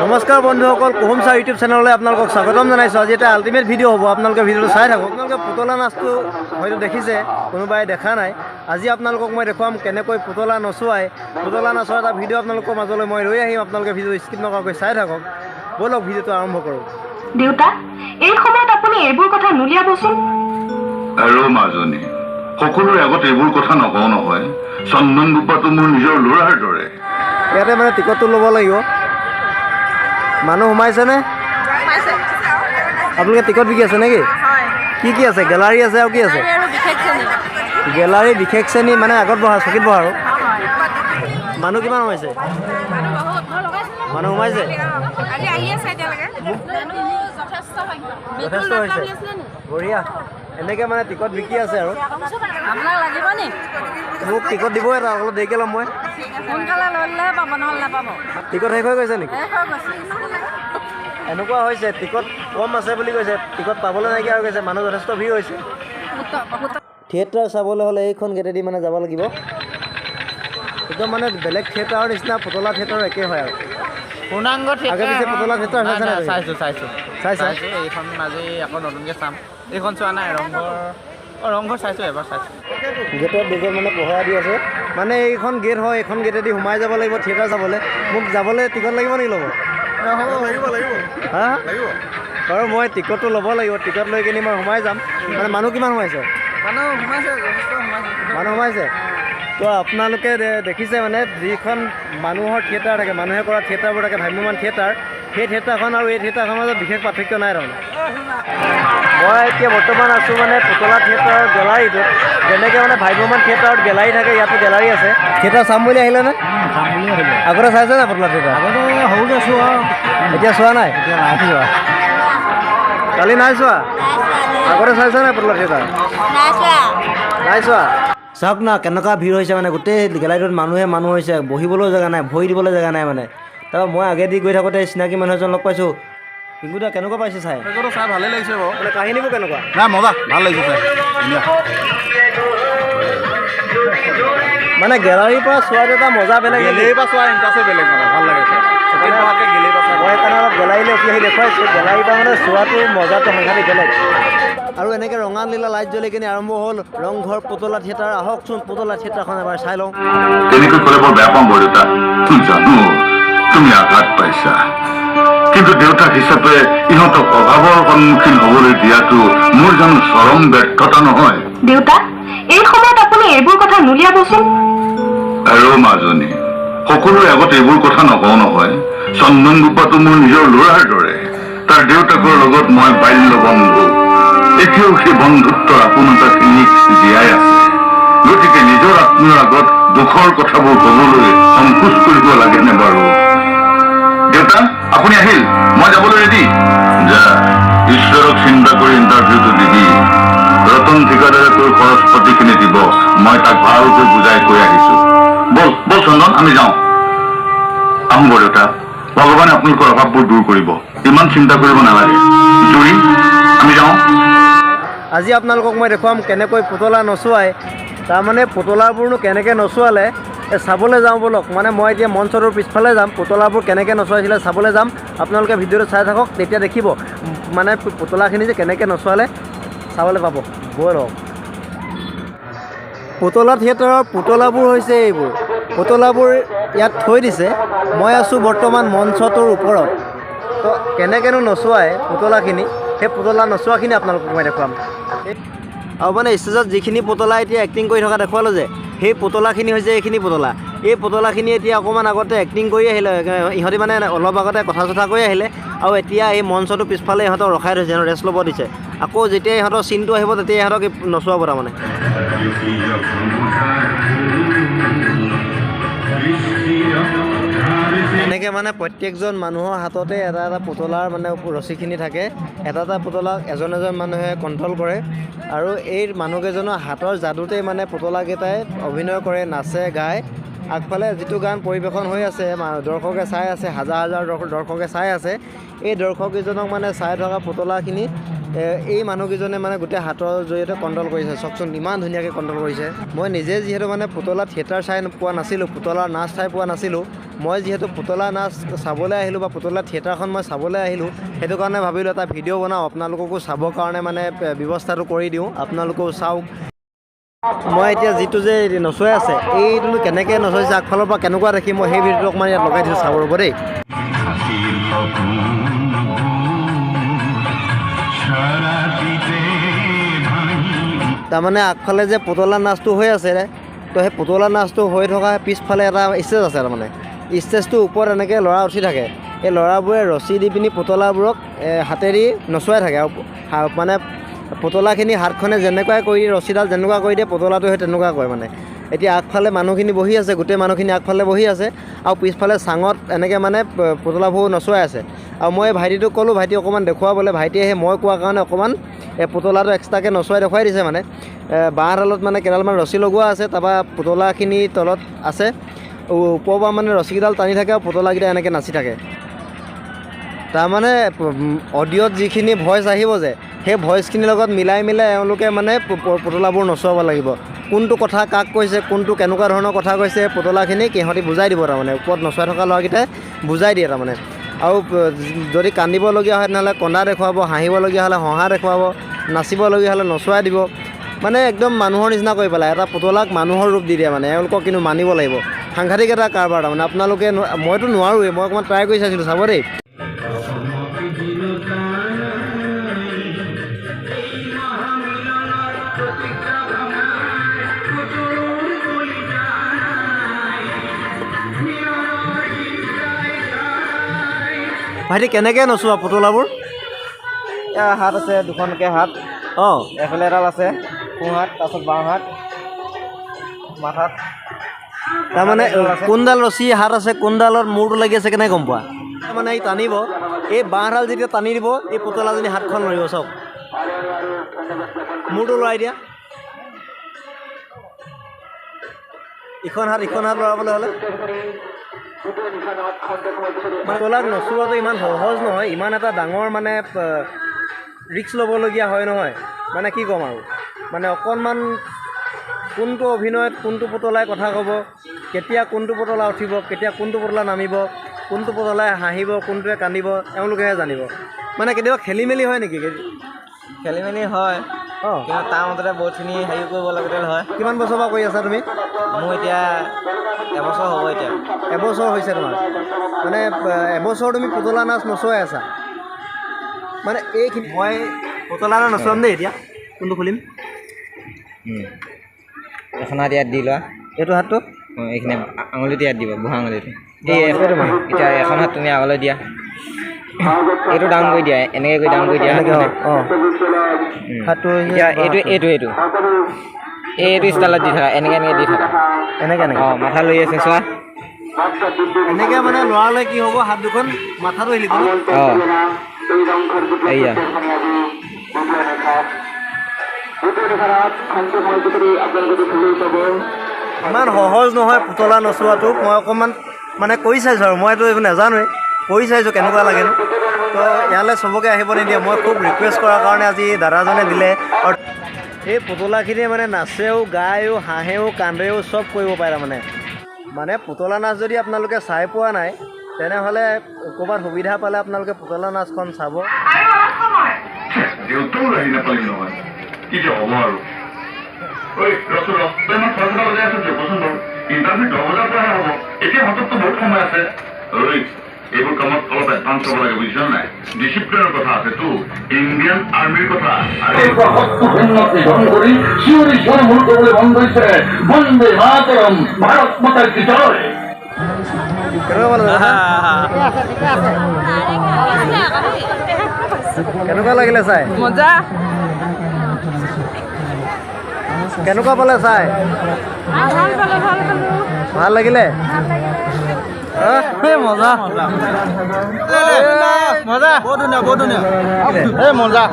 নমস্কাৰ বন্ধুসকল, কুহুম ছাৰ ইউটিউব চেনেললৈ আপোনালোকক স্বাগতম জনাইছোঁ। আজি এটা আল্টিমেট ভিডিঅ' হ'ব, আপোনালোকে ভিডিঅ'টো চাই থাকক। আপোনালোকে পুতলা নাচটো হয়তো দেখিছে, কোনোবাই দেখা নাই। আজি আপোনালোকক মই দেখুৱাম কেনেকৈ পুতলা নচুৱাই। পুতলা নাচৰ এটা ভিডিঅ' আপোনালোকৰ মাজলৈ মই লৈ আহিম। আপোনালোকে ভিডিঅ'টো স্কিপ নকৰাকৈ চাই থাকক। ব'লক ভিডিঅ'টো আৰম্ভ কৰোঁ। দেউতা, এই সময়ত আপুনি এইবোৰ কথা নুলিয়াবচোন। আৰু মাজনী সকলোৰে আগত এইবোৰ কথা নকওঁ নহয়। চন্দন গোপাটো মোৰ নিজৰ ল'ৰাৰ দৰে। ইয়াতে মানে টিকটটো ল'ব লাগিব। মানুহ সোমাইছেনে? আপোনালোকে টিকট বিকি আছে নেকি? কি আছে? গেলাৰী আছে আৰু কি আছে? গেলাৰী বিশেষ শ্ৰেণী মানে আগত বহা, চকীত বহা আৰু। মানুহ কিমান সোমাইছে? মানুহ সোমাইছে? যথেষ্ট হৈছে, বঢ়িয়া। এনেকৈ মানে টিকট বিকি আছে আৰু। মোক টিকট দিব এটা, অলপ দেৰিকৈ ল'ম মই। টিকট শেষ হৈ গৈছে নেকি? এনেকুৱা হৈছে, টিকট কম আছে বুলি কৈছে, টিকট পাবলৈ নাইকিয়া হৈ গৈছে, মানুহ যথেষ্ট ভিৰ হৈছে। থিয়েটাৰ চাবলৈ হ'লে এইখন গেটেদি মানে যাব লাগিব। একদম মানে বেলেগ থিয়েটাৰৰ নিচিনা পুতলা থিয়েটাৰ একে হয় আৰু। পূৰ্ণাংগ আগে পিছে পুতলা থিয়েটাৰ চাইছে নাই? চাইছোঁ। এইখন আজি আকৌ নতুনকৈ চাম। এইখন চোৱা নাই, ৰংঘৰ চাইছোঁ, এবাৰ চাইছোঁ। গেটত দুজন মানে পহৰা দি আছে। মানে এইখন গেট হয়, এইখন গেটেদি সোমাই যাব লাগিব থিয়েটাৰ চাবলৈ। মোক যাবলৈ টিকট লাগিব নেকি ল'ব? হা বাৰু মই টিকটটো ল'ব লাগিব। টিকট লৈ কিনি মই সোমাই যাম। মানে মানুহ কিমান সোমাইছে? মানুহ সোমাইছে। তো আপোনালোকে দেখিছে মানে যিখন মানুহৰ থিয়েটাৰ থাকে, মানুহে কৰা থিয়েটাৰবোৰ থাকে, ভ্ৰাম্যমান থিয়েটাৰ, সেই থিয়েটাৰখন আৰু এই থিয়েটাৰখনৰ মাজত বিশেষ পাৰ্থক্য নাই তাৰমানে। মই এতিয়া বৰ্তমান আছোঁ মানে পুতলা থিয়েটাৰৰ গেলাৰীটোত। যেনেকৈ মানে ভ্ৰাম্যমান থিয়েটাৰত গেলাৰী থাকে, ইয়াতো গেলাৰী আছে। থিয়েটাৰ চাম বুলি আহিলেনে? আগতে চাইছে নাই পুতলা থিয়েটাৰ? আগতে সৰুতে চোৱা, এতিয়া চোৱা নাই? এতিয়া নাই চোৱা। কালি নাই চোৱা? আগতে চাইছে নাই পুতলা থিয়েটাৰ? নাই চোৱা। চাওক না কেনেকুৱা ভিৰ হৈছে, মানে গোটেই গেলাৰীটোত মানুহ হৈছে, বহিবলৈও জেগা নাই, ভৰি দিবলৈ জেগা নাই মানে। তাৰপৰা মই আগেদি গৈ থাকোঁতে চিনাকি মানুহ এজন লগ পাইছোঁ। পিংকুদা কেনেকুৱা পাইছে চাই? চাই ভালেই লাগিছে বাৰু। মানে কাহিনীবোৰ কেনেকুৱা? নাই মজা, ভাল লাগিছে চাই। মানে গেলাৰীৰ পৰা চোৱাটো এটা মজা বেলেগ। গেলেৰীৰ পৰা চোৱা ইণ্টাৰেষ্টে বেলেগ, মানে ভাল লাগে চাই। মই সেইকাৰণে অলপ গেলাৰীলৈ উঠি আহি দেখুৱাইছোঁ। গেলাৰীৰ পৰা মানে চোৱাটো মজাটো সাংঘাতিক বেলেগ। আৰু এনেকৈ ৰঙা নীলা লাইট জ্বলি কিনে আৰম্ভ হ'ল ৰংঘৰ পুতলা থিয়েটাৰ। আহকচোন পুতলা থিয়েটাৰখন এবাৰ চাই লওঁ। তেনেকৈ ক'লে বৰ বেয়া পাওঁ বৰদেউতা। জানো তুমি আঘাত পাইছা, কিন্তু দেউতাক হিচাপে ইহঁতক অভাৱৰ সন্মুখীন হ'বলৈ দিয়াটো মোৰ জানো চৰম ব্যৰ্থতা নহয়? দেউতা, এই সময়ত আপুনি এইবোৰ কথা নুলিয়াবচোন। আৰু মাজনী সকলোৰে আগত এইবোৰ কথা নকওঁ নহয়। চন্দন গোপাটো মোৰ নিজৰ ল'ৰাৰ দৰে। তাৰ দেউতাকৰ লগত মই বাল্য বন্ধু। এতিয়াও সেই বন্ধুত্বৰ আপোনতাখিনি জীয়াই আছে। গতিকে নিজৰ আত্মীয়ৰ আগত দুখৰ কথাবোৰ ক'বলৈ সংকোচ কৰিব লাগেনে বাৰু? দেউতা আপুনি আহিল, মই যাবলৈ ৰেডি। যা, ঈশ্বৰক চিন্তা কৰি ইণ্টাৰভিউটো দিবি। ৰতন ঠিকাদাৰে তোৰ খৰচ পাতিখিনি দিব, মই তাক ভালকৈ বুজাই কৈ আহিছোঁ। বল চন্দন, আমি যাওঁ। আহোঁ বৰদেউতা, ভগৱানে আপোনালোকৰ অভাৱবোৰ দূৰ কৰিব, ইমান চিন্তা কৰিব নালাগে। জুৰি, আমি যাওঁ। আজি আপোনালোকক মই দেখুৱাম কেনেকৈ পুতলা নচুৱাই। তাৰমানে পুতলাবোৰনো কেনেকৈ নচুৱালে চাবলৈ যাওঁ ব'লক। মানে মই এতিয়া মঞ্চটোৰ পিছফালে যাম, পুতলাবোৰ কেনেকৈ নচুৱাইছিলে চাবলৈ যাম। আপোনালোকে ভিডিঅ'টো চাই থাকক, তেতিয়া দেখিব মানে পুতলাখিনি যে কেনেকৈ নচুৱালে চাবলৈ পাব। ব'লক। পুতলা থিয়েটাৰৰ পুতলাবোৰ হৈছে এইবোৰ। পুতলাবোৰ ইয়াত থৈ দিছে। মই আছোঁ বৰ্তমান মঞ্চটোৰ ওপৰত। তো কেনেকৈনো নচুৱাই পুতলাখিনি, সেই পুতলা নচোৱাখিনি আপোনালোকক মই দেখুৱাম। আৰু মানে ষ্টেজত যিখিনি পুতলা এতিয়া এক্টিং কৰি থকা দেখুৱালোঁ যে, সেই পুতলাখিনি হৈছে এইখিনি পুতলা। এই পুতলাখিনি এতিয়া অকণমান আগতে এক্টিং কৰি আহিলে, ইহঁতি মানে অলপ আগতে কথা চথা কৰি আহিলে। আৰু এতিয়া এই মঞ্চটোৰ পিছফালে ইহঁতক ৰখাই থৈছে, ৰেষ্ট ল'ব দিছে। আকৌ যেতিয়া ইহঁতৰ চিনটো আহিব তেতিয়া ইহঁতক নচুৱাব তাৰমানে। এনেকৈ মানে প্ৰত্যেকজন মানুহৰ হাততে এটা এটা পুতলাৰ মানে ৰছীখিনি থাকে। এটা এটা পুতলাক এজন মানুহে কণ্ট্ৰল কৰে। আৰু এই মানুহকেইজনৰ হাতৰ যাদুতেই মানে পুতলাকেইটাই অভিনয় কৰে, নাচে, গায়। আগফালে যিটো গান পৰিৱেশন হৈ আছে, দৰ্শকে চাই আছে, হাজাৰ হাজাৰ দৰ্শকে চাই আছে। এই দৰ্শককেইজনক মানে চাই থকা পুতলাখিনি এই মানুহকেইজনে মানে গোটেই হাতৰ জৰিয়তে কণ্ট্ৰল কৰিছে চাওকচোন ইমান ধুনীয়াকৈ কণ্ট্ৰল কৰিছে মই নিজে যিহেতু মানে পুতলা থিয়েটাৰ চাই পোৱা নাছিলোঁ পুতলা নাচ চাই পোৱা নাছিলোঁ মই যিহেতু পুতলা নাচ চাবলৈ আহিলোঁ বা পুতলা থিয়েটাৰখন মই চাবলৈ আহিলোঁ সেইটো কাৰণে ভাবিলোঁ এটা ভিডিঅ' বনাওঁ আপোনালোককো চাবৰ কাৰণে মানে ব্যৱস্থাটো কৰি দিওঁ আপোনালোকেও চাওক মই এতিয়া যিটো যে নচুৱাই আছে এইটো কেনেকৈ নচুৱাইছে আগফালৰ পৰা কেনেকুৱা দেখি মই সেই ভিডিঅ'টো অকণমান ইয়াত লগাই দিছোঁ চাব ৰ'ব দেই তাৰমানে আগফালে যে পুতলা নাচটো হৈ আছে তো সেই পুতলা নাচটো হৈ থকা পিছফালে এটা ষ্টেজ আছে তাৰমানে ষ্টেজটোৰ ওপৰত এনেকৈ ল'ৰা উঠি থাকে এই ল'ৰাবোৰে ৰছী দি পিনি পুতলাবোৰক হাতেদি নচুৱাই থাকে আৰু মানে পুতলাখিনি হাতখনে যেনেকুৱাই কৰি ৰছীডাল যেনেকুৱা কৰি দিয়ে পুতলাটো সেই তেনেকুৱা কৰে মানে এতিয়া আগফালে মানুহখিনি বহি আছে গোটেই মানুহখিনি আগফালে বহি আছে আৰু পিছফালে চাঙত এনেকৈ মানে পুতলাবোৰ নচুৱাই আছে আৰু মই ভাইটিটোক ক'লোঁ ভাইটি অকণমান দেখুৱাবলৈ ভাইটিয়ে সেই মই কোৱাৰ কাৰণে অকণমান পুতলাটো এক্সট্ৰাকৈ নচুৱাই দেখুৱাই দিছে মানে বাঁহডালত মানে কেইডালমান ৰছী লগোৱা আছে তাৰপৰা পুতলাখিনি তলত আছে ওপৰৰ পৰা মানে ৰছীকেইডাল টানি থাকে আৰু পুতলাকেইটা এনেকৈ নাচি থাকে তাৰমানে অডিঅ'ত যিখিনি ভইচ আহিব যে সেই ভইচখিনিৰ লগত মিলাই এওঁলোকে মানে পুতলাবোৰ নচুৱাব লাগিব কোনটো কথা কাক কৈছে কোনটো কেনেকুৱা ধৰণৰ কথা কৈছে পুতলাখিনি সিহঁতি বুজাই দিব তাৰমানে ওপৰত নচুৱাই থকা ল'ৰাকেইটাই বুজাই দিয়ে তাৰমানে আৰু যদি কান্দিবলগীয়া হয় তেনেহ'লে কন্দা দেখুৱাব হাঁহিবলগীয়া হ'লে হঁহা দেখুৱাব নাচিবলগীয়া হ'লে নচুৱাই দিব মানে একদম মানুহৰ নিচিনা কৰি পেলাই এটা পুতলাক মানুহৰ ৰূপ দি দিয়ে মানে এওঁলোকক কিন্তু মানিব লাগিব সাংঘাতিক এটা কাৰবাৰ তাৰমানে আপোনালোকে মইতো নোৱাৰোৱেই মই অকণমান ট্ৰাই কৰি চাইছিলোঁ চাব দেই ভাইটি কেনেকৈ নচোৱা পুতলাবোৰ হাত আছে দুখনকৈ হাত অঁ এফালে এডাল আছে সোঁ হাত তাৰপিছত বাওঁ হাত মাথাত তাৰমানে কোনডাল ৰছী হাত আছে কোনডালত মূৰটো লাগি আছে কেনেকৈ গম পোৱা তাৰমানে এই টানিব এই বাঁহডাল যেতিয়া টানি দিব এই পুতলাজনী হাতখন লৰিব চাওক মূৰটো লৰাই দিয়া ইখন হাত লৰাবলৈ হ'লে পুতলাক নচোৱাটো ইমান সহজ নহয় ইমান এটা ডাঙৰ মানে ৰিস্ক ল'বলগীয়া হয় নহয় মানে কি ক'ম আৰু মানে অকণমান কোনটো অভিনয়ত কোনটো পুতলাই কথা ক'ব কেতিয়া কোনটো পুতলা উঠিব কেতিয়া কোনটো পুতলা নামিব কোনটো পুতলাই হাঁহিব কোনটোৱে কান্দিব এওঁলোকেহে জানিব মানে কেতিয়াবা খেলি মেলি হয় নেকি খেলি মেলি হয় অঁ কিন্তু তাৰ মতে বহুতখিনি হেৰি কৰিব লগতে হয় কিমান বছৰ পৰা কৰি আছা তুমি মোৰ এতিয়া এবছৰ হ'ব এতিয়া এবছৰ হৈছে তোমাৰ মানে এবছৰ তুমি পুতলা নাচ নচুৱাই আছা মানে এইখিনি মই পুতলা নাচ নচুৱাম দেই এতিয়া কোনটো খুলিম এখন হাত ইয়াত দি লোৱা এইটো হাতটো এইখিনি আঙুলিটো ইয়াত দিব বুঢ়া আঙুলিটো এই এতিয়া এখন হাত তুমি আগলৈ দিয়া এইটো ডাউন কৰি দিয়া এনেকৈ কৰি ডাউন কৰি দিয়া অঁ হাতটো এতিয়া এইটো ষ্টাইলত দি থাকা এনেকৈ দি থাকা এনেকৈ অঁ মাথা লৈ আছে চোৱা এনেকৈ মানে লৰালে কি হ'ব হাত দুখন মাথাটো হিলিব অঁ এয়া ইমান সহজ নহয় পুতলা নচোৱাটো মই অকণমান মানে কৰি চাইছোঁ আৰু মইতো এইবোৰ নাজানোৱেই কৰি চাইছোঁ কেনেকুৱা লাগেনো তো ইয়ালৈ চবকে আহিব নিদিয়ে মই খুব ৰিকুৱেষ্ট কৰাৰ কাৰণে আজি দাদাজনে দিলে আৰু এই পুতলাখিনিয়ে মানে নাচেও গায়ো হাঁহেও কান্দেও চব কৰিব পাৰে তাৰমানে মানে পুতলা নাচ যদি আপোনালোকে চাই পোৱা নাই তেনেহ'লে ক'ৰবাত সুবিধা পালে আপোনালোকে পুতলা নাচখন চাব দেউতাও ৰাহি নাপালি নহয় কি যে হ'ব আৰু ঐ ৰচোন তই ইমান খৰচ বজাই আছো কচোন বাৰু ইণ্টাৰভিউ 10 বজাৰ পৰাহে হ'ব এতিয়া হাতততো বহুত সময় আছে ঐ এইবোৰ কামত অলপ এডভান্স হ'ব লাগে বুজিছ নাই ডিচিপ্লিনৰ কথা আছেতো ইণ্ডিয়ান আৰ্মিৰ কথা আৰু কৰি চিঞৰি চিঞৰি মূল কৰিবলৈ মন গৈছে বন্দে মাতৰম ভাৰত মাতাৰ কি জয় কেনেকুৱা লাগিলে চাই মজা কেনেকুৱা পালে চাই ভাল লাগিলে মজা মজা বহুত ধুনীয়া মজা